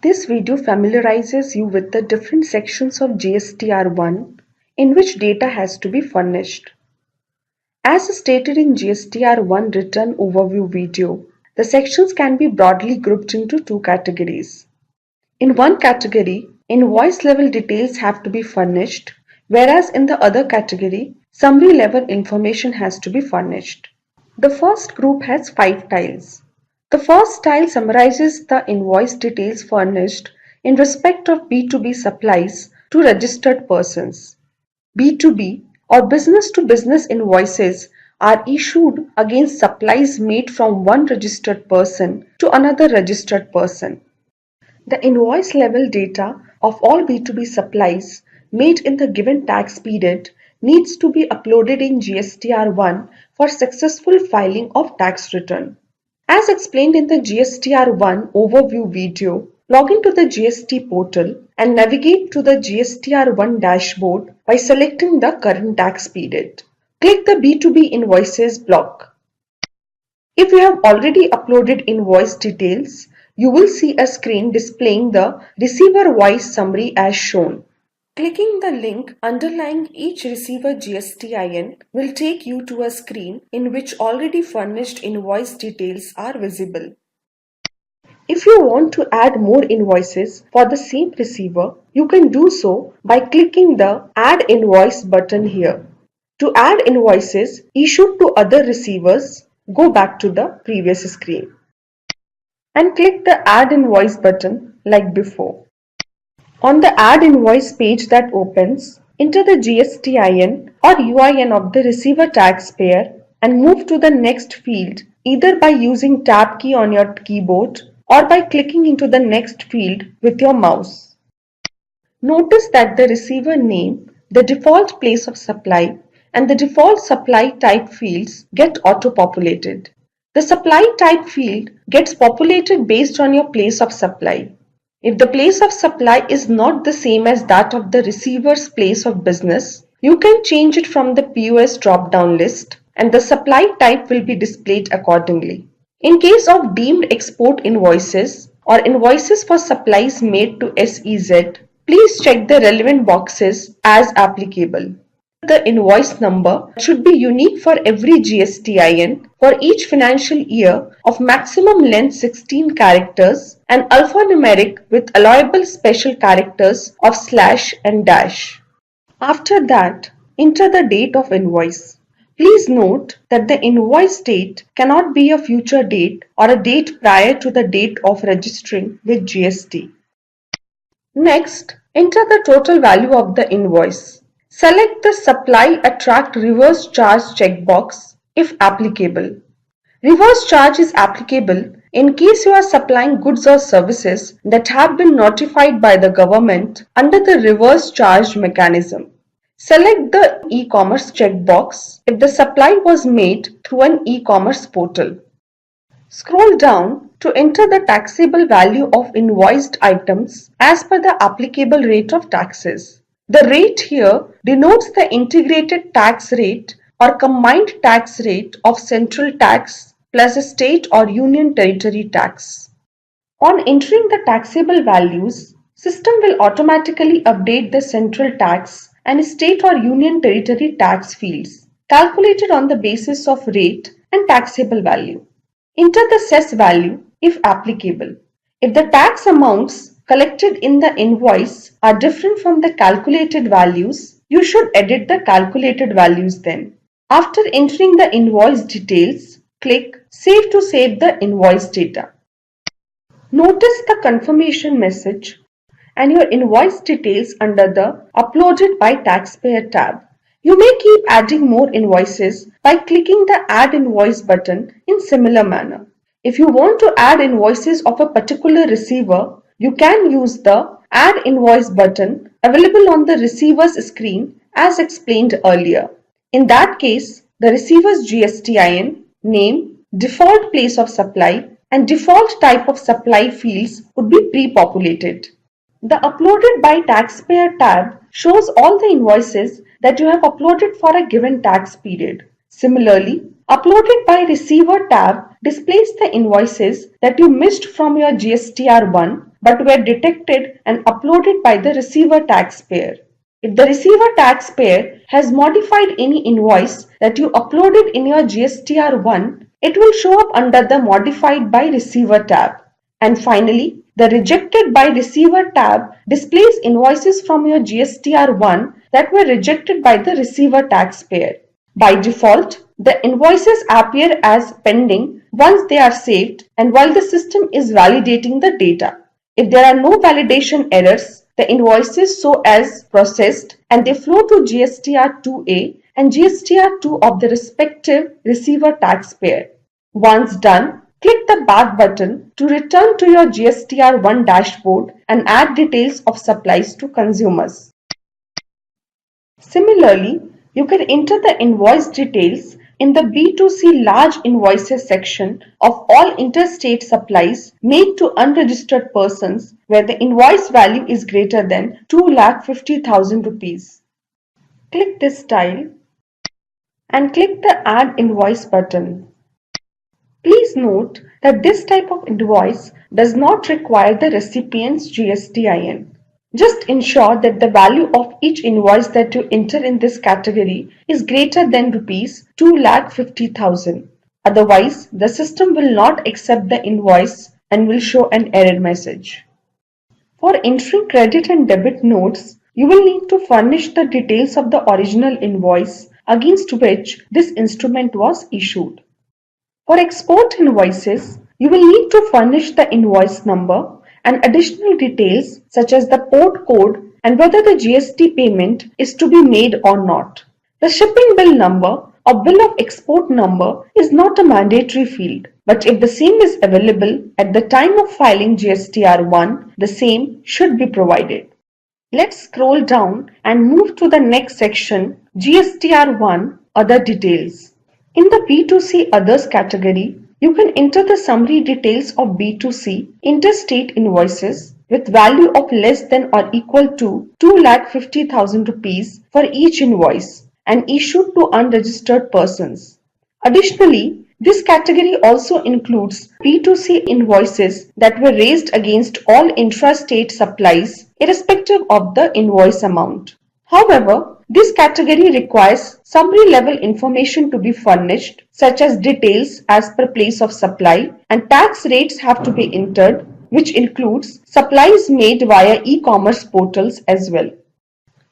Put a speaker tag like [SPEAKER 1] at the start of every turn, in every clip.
[SPEAKER 1] This video familiarizes you with the different sections of GSTR1 in which data has to be furnished. As stated in GSTR1 Return Overview video, the sections can be broadly grouped into two categories. In one category, invoice level details have to be furnished, whereas in the other category, summary level information has to be furnished. The first group has 5 tiles. The first tile summarizes the invoice details furnished in respect of B2B supplies to registered persons. B2B or business to business invoices are issued against supplies made from one registered person to another registered person. The invoice level data of all B2B supplies made in the given tax period needs to be uploaded in GSTR1 for successful filing of tax return. As explained in the GSTR1 overview video, log into the GST portal and navigate to the GSTR1 dashboard by selecting the current tax period. Click the B2B invoices block. If you have already uploaded invoice details, you will see a screen displaying the receiver-wise summary as shown. Clicking the link underlying each receiver GSTIN will take you to a screen in which already furnished invoice details are visible. If you want to add more invoices for the same receiver, you can do so by clicking the Add Invoice button here. To add invoices issued to other receivers, go back to the previous screen and click the Add Invoice button like before. On the Add Invoice page that opens, enter the GSTIN or UIN of the receiver taxpayer and move to the next field either by using Tab key on your keyboard or by clicking into the next field with your mouse. Notice that the receiver name, the default place of supply, and the default supply type fields get auto-populated. The supply type field gets populated based on your place of supply. If the place of supply is not the same as that of the receiver's place of business, you can change it from the POS drop-down list and the supply type will be displayed accordingly. In case of deemed export invoices or invoices for supplies made to SEZ, please check the relevant boxes as applicable. The invoice number should be unique for every GSTIN for each financial year of maximum length 16 characters and alphanumeric with allowable special characters of slash and dash. After that, enter the date of invoice. Please note that the invoice date cannot be a future date or a date prior to the date of registering with GST. Next, enter the total value of the invoice. Select the Supply Attract Reverse Charge checkbox if applicable. Reverse charge is applicable in case you are supplying goods or services that have been notified by the government under the reverse charge mechanism. Select the e-commerce checkbox if the supply was made through an e-commerce portal. Scroll down to enter the taxable value of invoiced items as per the applicable rate of taxes. The rate here denotes the integrated tax rate or combined tax rate of central tax plus a state or union territory tax. On entering the taxable values, system will automatically update the central tax and state or union territory tax fields calculated on the basis of rate and taxable value. Enter the cess value if applicable. If the tax amounts collected in the invoice are different from the calculated values, you should edit the calculated values then. After entering the invoice details, click Save to save the invoice data. Notice the confirmation message and your invoice details under the Uploaded by Taxpayer tab. You may keep adding more invoices by clicking the Add Invoice button in similar manner. If you want to add invoices of a particular receiver, you can use the Add Invoice button available on the receiver's screen as explained earlier. In that case, the receiver's GSTIN, name, default place of supply, and default type of supply fields would be pre-populated. The Uploaded by Taxpayer tab shows all the invoices that you have uploaded for a given tax period. Similarly, Uploaded by Receiver tab displays the invoices that you missed from your GSTR1 but were detected and uploaded by the receiver taxpayer. If the receiver taxpayer has modified any invoice that you uploaded in your GSTR1, it will show up under the Modified by Receiver tab. And finally, the Rejected by Receiver tab displays invoices from your GSTR1 that were rejected by the receiver taxpayer. By default, the invoices appear as pending once they are saved and while the system is validating the data. If there are no validation errors, the invoices show as processed and they flow to GSTR2A and GSTR2 of the respective receiver taxpayer. Once done, click the Back button to return to your GSTR1 dashboard and add details of supplies to consumers. Similarly, you can enter the invoice details in the B2C large invoices section of all interstate supplies made to unregistered persons where the invoice value is greater than 2,50,000 rupees. Click this tile and click the Add Invoice button. Please note that this type of invoice does not require the recipient's GSTIN. Just ensure that the value of each invoice that you enter in this category is greater than rupees 2,50,000. Otherwise, the system will not accept the invoice and will show an error message. For entering credit and debit notes, you will need to furnish the details of the original invoice against which this instrument was issued. For export invoices, you will need to furnish the invoice number and additional details such as the port code and whether the GST payment is to be made or not. The shipping bill number or bill of export number is not a mandatory field, but if the same is available at the time of filing GSTR1, the same should be provided. Let's scroll down and move to the next section, GSTR1 Other Details. In the B2C Others category, you can enter the summary details of B2C interstate invoices with value of less than or equal to 2,50,000 rupees for each invoice and issued to unregistered persons. Additionally, this category also includes B2C invoices that were raised against all intrastate supplies irrespective of the invoice amount. However, this category requires summary level information to be furnished, such as details as per place of supply, and tax rates have to be entered, which includes supplies made via e-commerce portals as well.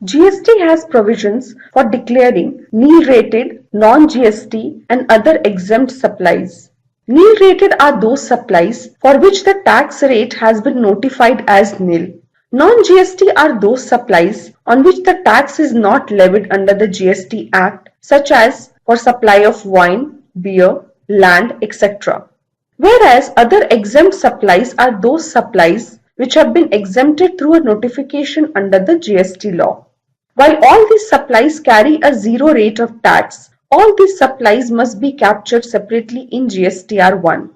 [SPEAKER 1] GST has provisions for declaring nil-rated, non-GST and other exempt supplies. Nil-rated are those supplies for which the tax rate has been notified as nil. Non-GST are those supplies on which the tax is not levied under the GST Act, such as for supply of wine, beer, land, etc. Whereas other exempt supplies are those supplies which have been exempted through a notification under the GST law. While all these supplies carry a zero rate of tax, all these supplies must be captured separately in GSTR1.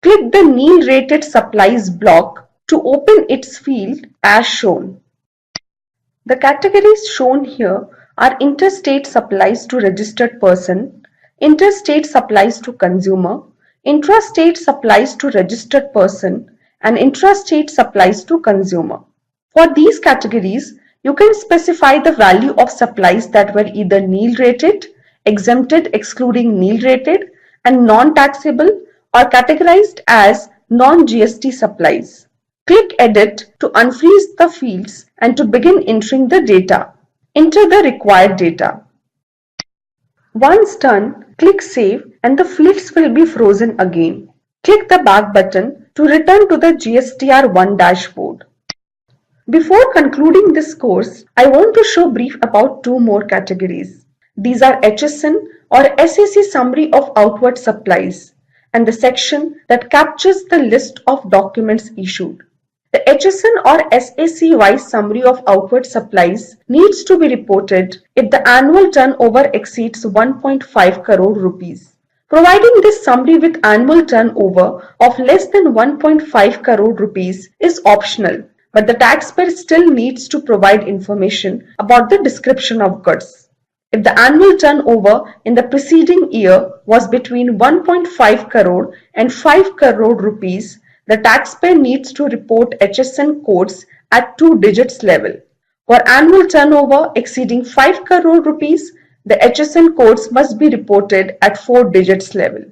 [SPEAKER 1] Click the nil-rated supplies block to open its field as shown. The categories shown here are interstate supplies to registered person, interstate supplies to consumer, intrastate supplies to registered person, and intrastate supplies to consumer. For these categories, you can specify the value of supplies that were either nil-rated, exempted excluding nil-rated, and non-taxable or categorized as non-GST supplies. Click Edit to unfreeze the fields and to begin entering the data. Enter the required data. Once done, click Save and the fields will be frozen again. Click the Back button to return to the GSTR1 dashboard. Before concluding this course, I want to show brief about two more categories. These are HSN or SAC Summary of Outward Supplies and the section that captures the list of documents issued. The HSN or SAC-wise summary of outward supplies needs to be reported if the annual turnover exceeds 1.5 crore rupees. Providing this summary with annual turnover of less than 1.5 crore rupees is optional, but the taxpayer still needs to provide information about the description of goods. If the annual turnover in the preceding year was between 1.5 crore and 5 crore rupees, The taxpayer needs to report HSN codes at 2 digits level. For annual turnover exceeding 5 crore rupees, the HSN codes must be reported at 4 digits level.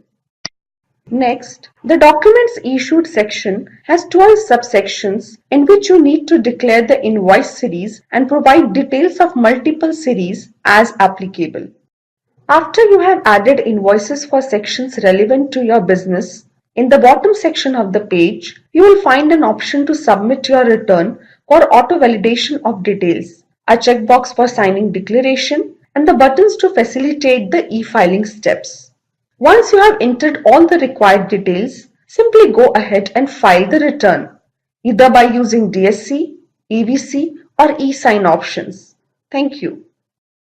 [SPEAKER 1] Next, the Documents Issued section has 12 subsections in which you need to declare the invoice series and provide details of multiple series as applicable. After you have added invoices for sections relevant to your business, in the bottom section of the page, you will find an option to submit your return for auto-validation of details, a checkbox for signing declaration, and the buttons to facilitate the e-filing steps. Once you have entered all the required details, simply go ahead and file the return, either by using DSC, EVC, or e-sign options. Thank you.